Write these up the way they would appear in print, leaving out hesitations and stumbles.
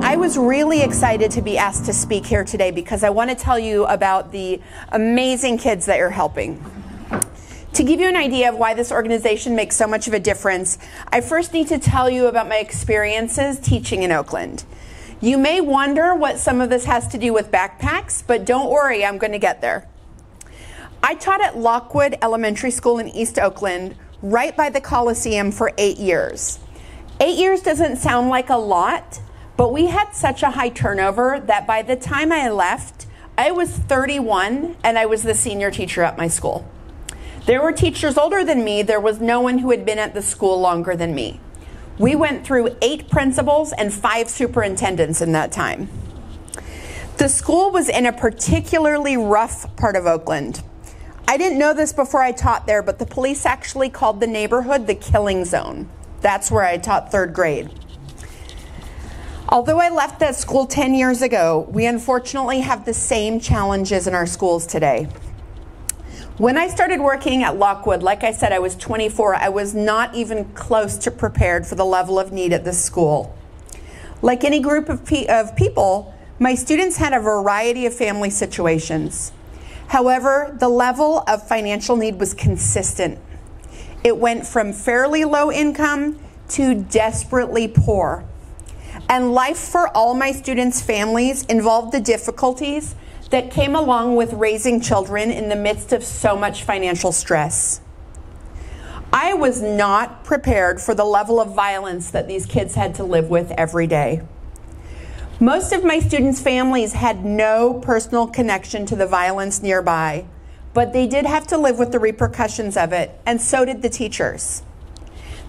I was really excited to be asked to speak here today because I want to tell you about the amazing kids that you're helping. To give you an idea of why this organization makes so much of a difference, I first need to tell you about my experiences teaching in Oakland. You may wonder what some of this has to do with backpacks, but don't worry, I'm going to get there. I taught at Lockwood Elementary School in East Oakland, right by the Coliseum, for 8 years. 8 years doesn't sound like a lot, but we had such a high turnover that by the time I left, I was 31 and I was the senior teacher at my school. There were teachers older than me. There was no one who had been at the school longer than me. We went through 8 principals and 5 superintendents in that time. The school was in a particularly rough part of Oakland. I didn't know this before I taught there, but the police actually called the neighborhood the killing zone. That's where I taught 3rd grade. Although I left that school 10 years ago, we unfortunately have the same challenges in our schools today. When I started working at Lockwood, like I said, I was 24. I was not even close to prepared for the level of need at this school. Like any group of people, my students had a variety of family situations. However, the level of financial need was consistent. It went from fairly low income to desperately poor. And life for all my students' families involved the difficulties that came along with raising children in the midst of so much financial stress. I was not prepared for the level of violence that these kids had to live with every day. Most of my students' families had no personal connection to the violence nearby, but they did have to live with the repercussions of it, and so did the teachers.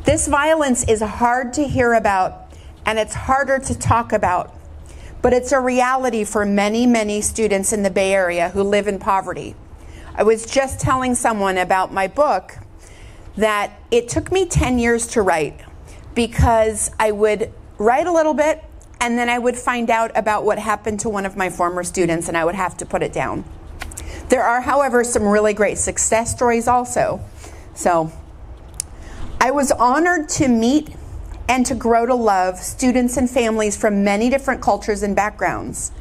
This violence is hard to hear about, and it's harder to talk about, but it's a reality for many, many students in the Bay Area who live in poverty. I was just telling someone about my book that it took me 10 years to write because I would write a little bit and then I would find out about what happened to one of my former students and I would have to put it down. There are, however, some really great success stories also. So I was honored to meet and to grow to love students and families from many different cultures and backgrounds.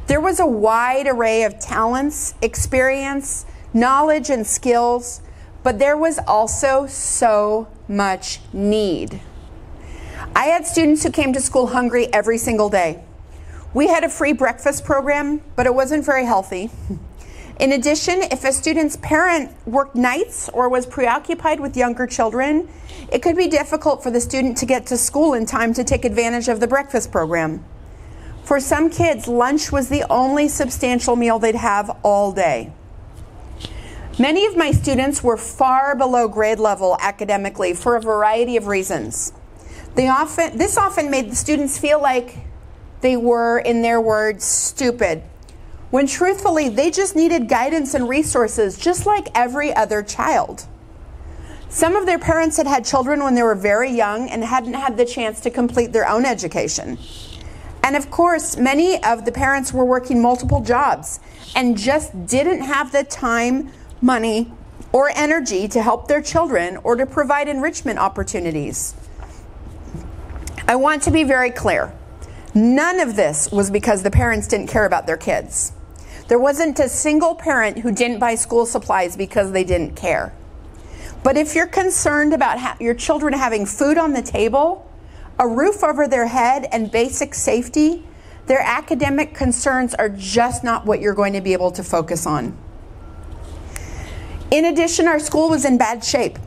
There was a wide array of talents, experience, knowledge, and skills, but there was also so much need. I had students who came to school hungry every single day. We had a free breakfast program, but it wasn't very healthy. In addition, if a student's parent worked nights or was preoccupied with younger children, it could be difficult for the student to get to school in time to take advantage of the breakfast program. For some kids, lunch was the only substantial meal they'd have all day. Many of my students were far below grade level academically for a variety of reasons. This often made the students feel like they were, in their words, stupid, when truthfully, they just needed guidance and resources just like every other child. Some of their parents had had children when they were very young and hadn't had the chance to complete their own education. And of course, many of the parents were working multiple jobs and just didn't have the time, money, or energy to help their children or to provide enrichment opportunities. I want to be very clear. None of this was because the parents didn't care about their kids. There wasn't a single parent who didn't buy school supplies because they didn't care. But if you're concerned about your children having food on the table, a roof over their head, and basic safety, their academic concerns are just not what you're going to be able to focus on. In addition, our school was in bad shape.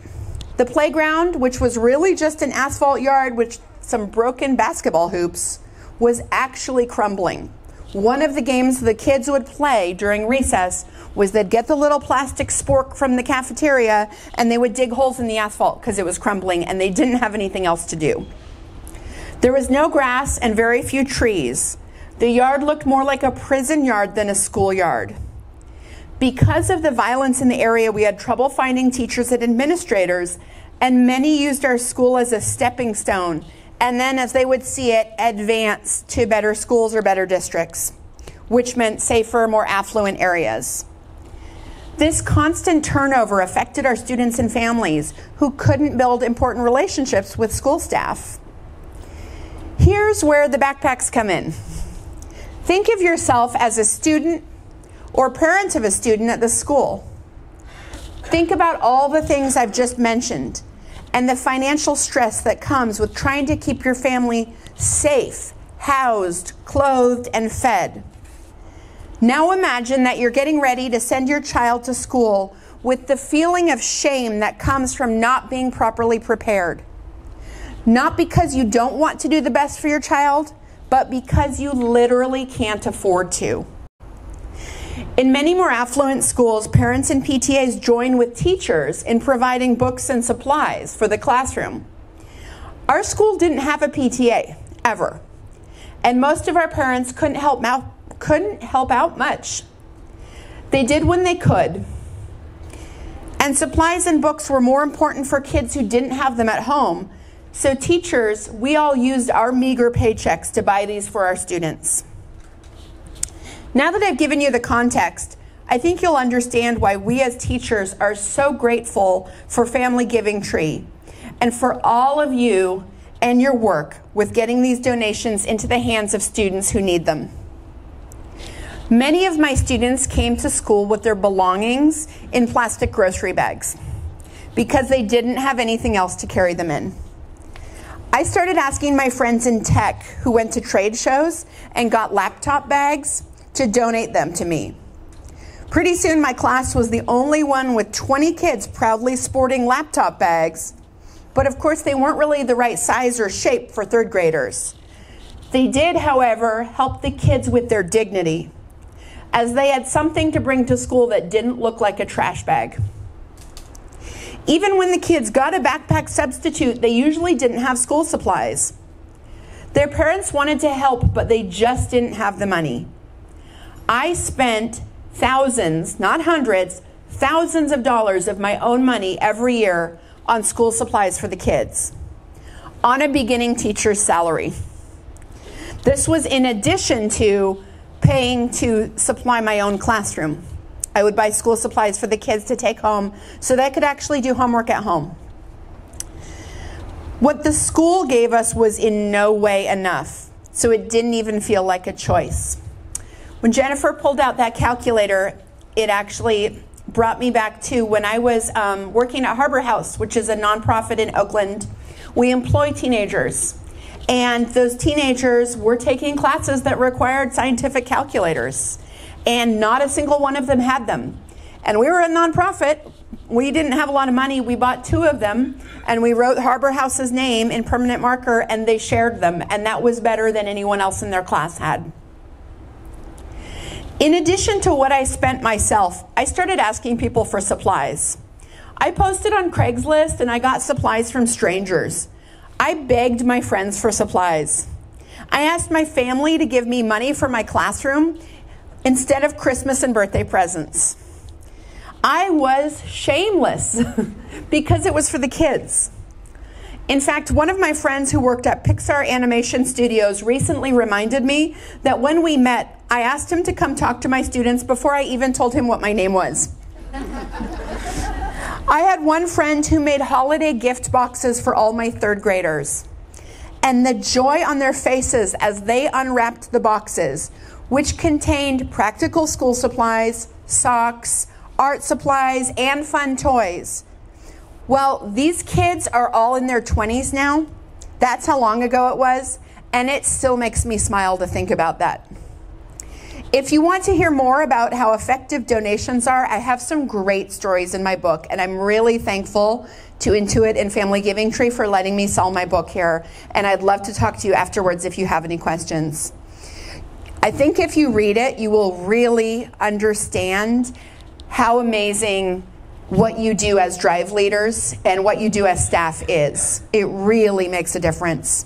The playground, which was really just an asphalt yard with some broken basketball hoops, was actually crumbling. One of the games the kids would play during recess was they'd get the little plastic spork from the cafeteria and they would dig holes in the asphalt because it was crumbling and they didn't have anything else to do. There was no grass and very few trees. The yard looked more like a prison yard than a schoolyard. Because of the violence in the area, we had trouble finding teachers and administrators, and many used our school as a stepping stone, and then, as they would see it, advance to better schools or better districts, which meant safer, more affluent areas. This constant turnover affected our students and families who couldn't build important relationships with school staff. Here's where the backpacks come in. Think of yourself as a student or parent of a student at the school. Think about all the things I've just mentioned and the financial stress that comes with trying to keep your family safe, housed, clothed, and fed. Now imagine that you're getting ready to send your child to school with the feeling of shame that comes from not being properly prepared. Not because you don't want to do the best for your child, but because you literally can't afford to. In many more affluent schools, parents and PTAs join with teachers in providing books and supplies for the classroom. Our school didn't have a PTA, ever. And most of our parents couldn't help out much. They did when they could. And supplies and books were more important for kids who didn't have them at home. So teachers, we all used our meager paychecks to buy these for our students. Now that I've given you the context, I think you'll understand why we as teachers are so grateful for Family Giving Tree and for all of you and your work with getting these donations into the hands of students who need them. Many of my students came to school with their belongings in plastic grocery bags because they didn't have anything else to carry them in. I started asking my friends in tech who went to trade shows and got laptop bags to donate them to me. Pretty soon my class was the only one with 20 kids proudly sporting laptop bags, but of course they weren't really the right size or shape for third graders. They did, however, help the kids with their dignity, as they had something to bring to school that didn't look like a trash bag. Even when the kids got a backpack substitute, they usually didn't have school supplies. Their parents wanted to help, but they just didn't have the money. I spent thousands, not hundreds, thousands of dollars of my own money every year on school supplies for the kids, on a beginning teacher's salary. This was in addition to paying to supply my own classroom. I would buy school supplies for the kids to take home so they could actually do homework at home. What the school gave us was in no way enough, so it didn't even feel like a choice. When Jennifer pulled out that calculator, it actually brought me back to when I was working at Harbor House, which is a nonprofit in Oakland. We employ teenagers, and those teenagers were taking classes that required scientific calculators, and not a single one of them had them. And we were a nonprofit. We didn't have a lot of money. We bought 2 of them, and we wrote Harbor House's name in permanent marker, and they shared them, and that was better than anyone else in their class had. In addition to what I spent myself, I started asking people for supplies. I posted on Craigslist and I got supplies from strangers. I begged my friends for supplies. I asked my family to give me money for my classroom instead of Christmas and birthday presents. I was shameless because it was for the kids. In fact, one of my friends who worked at Pixar Animation Studios recently reminded me that when we met, I asked him to come talk to my students before I even told him what my name was. I had one friend who made holiday gift boxes for all my 3rd graders. And the joy on their faces as they unwrapped the boxes, which contained practical school supplies, socks, art supplies, and fun toys. Well, these kids are all in their 20s now. That's how long ago it was, and it still makes me smile to think about that. If you want to hear more about how effective donations are, I have some great stories in my book, and I'm really thankful to Intuit and Family Giving Tree for letting me sell my book here, and I'd love to talk to you afterwards if you have any questions. I think if you read it, you will really understand how amazing what you do as drive leaders and what you do as staff is. It really makes a difference.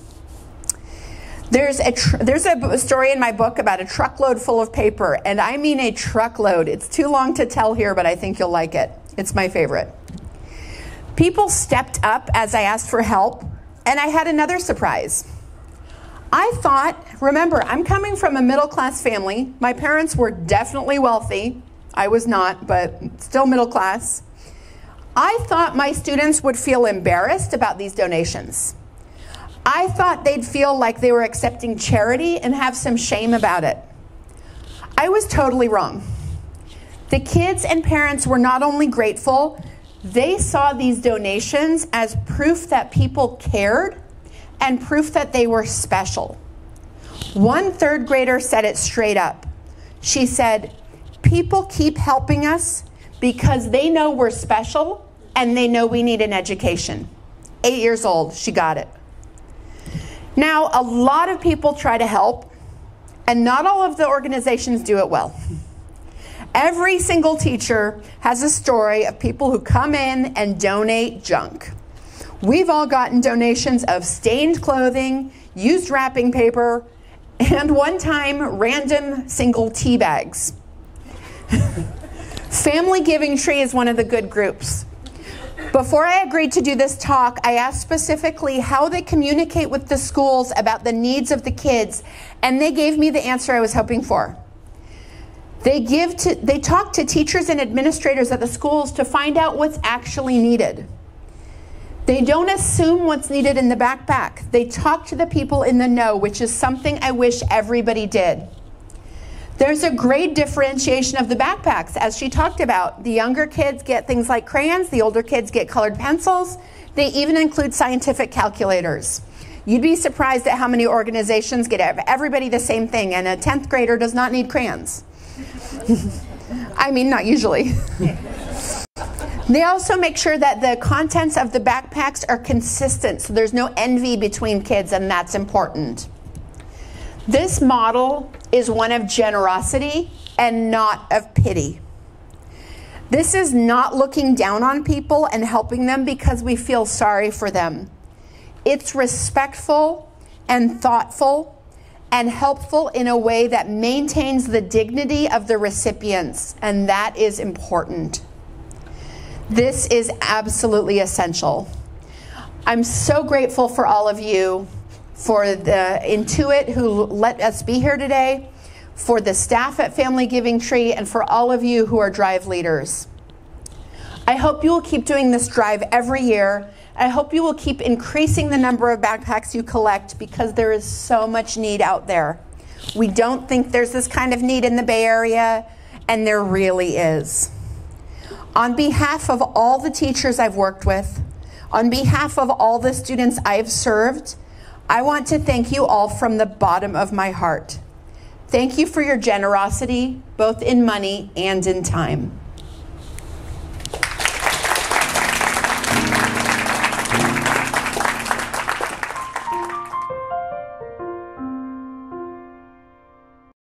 There's a story in my book about a truckload full of paper, and I mean a truckload. It's too long to tell here, but I think you'll like it. It's my favorite. People stepped up as I asked for help, and I had another surprise. I thought, remember, I'm coming from a middle-class family. My parents were definitely wealthy. I was not, but still middle class. I thought my students would feel embarrassed about these donations. I thought they'd feel like they were accepting charity and have some shame about it. I was totally wrong. The kids and parents were not only grateful, they saw these donations as proof that people cared and proof that they were special. One third grader said it straight up. She said, "People keep helping us because they know we're special and they know we need an education." 8 years old, she got it. Now, a lot of people try to help, and not all of the organizations do it well. Every single teacher has a story of people who come in and donate junk. We've all gotten donations of stained clothing, used wrapping paper, and one time, random single tea bags. Family Giving Tree is one of the good groups. Before I agreed to do this talk, I asked specifically how they communicate with the schools about the needs of the kids, and they gave me the answer I was hoping for. They talk to teachers and administrators at the schools to find out what's actually needed. They don't assume what's needed in the backpack. They talk to the people in the know, which is something I wish everybody did. There's a grade differentiation of the backpacks, as she talked about. The younger kids get things like crayons, the older kids get colored pencils. They even include scientific calculators. You'd be surprised at how many organizations get everybody the same thing, and a 10th grader does not need crayons. I mean, not usually. They also make sure that the contents of the backpacks are consistent, so there's no envy between kids, and that's important. This model is one of generosity and not of pity. This is not looking down on people and helping them because we feel sorry for them. It's respectful and thoughtful and helpful in a way that maintains the dignity of the recipients, and that is important. This is absolutely essential. I'm so grateful for all of you, for the Intuit who let us be here today, for the staff at Family Giving Tree, and for all of you who are drive leaders. I hope you will keep doing this drive every year. I hope you will keep increasing the number of backpacks you collect because there is so much need out there. We don't think there's this kind of need in the Bay Area, and there really is. On behalf of all the teachers I've worked with, on behalf of all the students I've served, I want to thank you all from the bottom of my heart. Thank you for your generosity, both in money and in time.